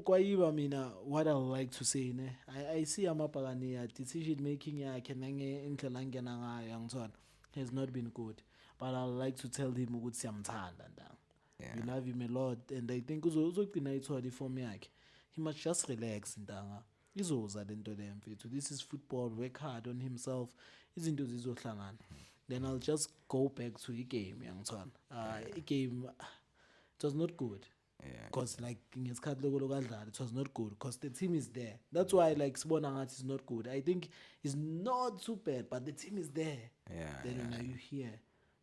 Kwaiba mina, what I like to say ne, I see amabhakani decision making yakhe indlela angena ngayo yangithona has not been good. But I like to tell him ukuthi siyamthanda ndanga. Yeah. We love him a lot and I think uzogcina ithola iform yakhe. He must just relax ndanga. Izoza lento le mfethu. This is football, work hard on himself. Izinto zizohlangana. Then I'll just go back to the game yangithona. Game it was not good. Yeah. Because like ngesikhathi lokadlala it was not good because the team is there. That's why like sibona ngathi is not good. I think it's not too bad but the team is there. Yeah, Then yeah, when you hear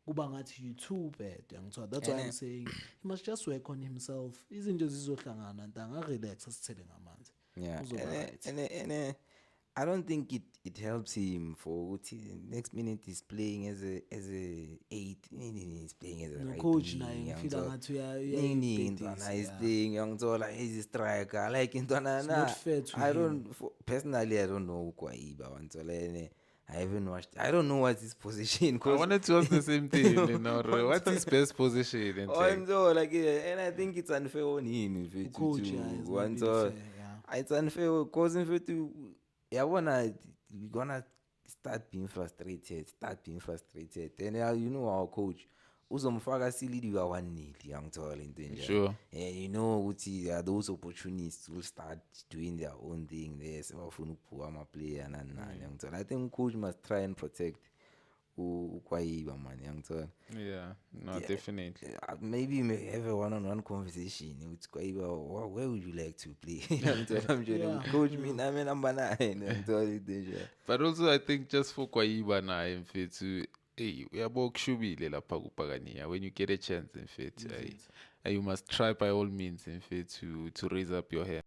kuba ngathi you too bad yangithola. That's why I'm saying he must just work on himself. Izinto zizohlangana ntanga relax asithele ngamanzi. Yeah, Uzoba right. and I don't think it helps him for next minute he's playing as a 8, he's playing as a No right coach wing, naye ngifila yangithola. ngathi Intwana he's playing yangithola, he's a striker like intwana It's na. not fair to I him. don't personally I don't know Kwaiba wangithola. I haven't watched. I don't know what's his position. I wanted to ask the same thing. What's his best position? And so, like, and I think it's unfair on him. If it's Coach, to yeah, it's not want been fair, yeah. it's unfair because if it to, we're gonna start being frustrated. And you know our coach, uzomfaka silidi wa 1-0 yangithola into enje. Sure. And you know ukuthi those opportunists will start doing their own thing there. Sebafuna ukuphuka ama player nani yangithola. I think coach must try and protect Kwaiba man yangithola. Yeah, no, definitely. Maybe you may have a one-on-one conversation with Kwaiba. Where would you like to play? I'm Yeah. coach me, I'm number 9. But also I think just for Kwaiba na mfethu, hey, uyabo kushubile lapha kuPhakania. When you get a chance mfethu, you must try by all means mfethu to raise up your hand.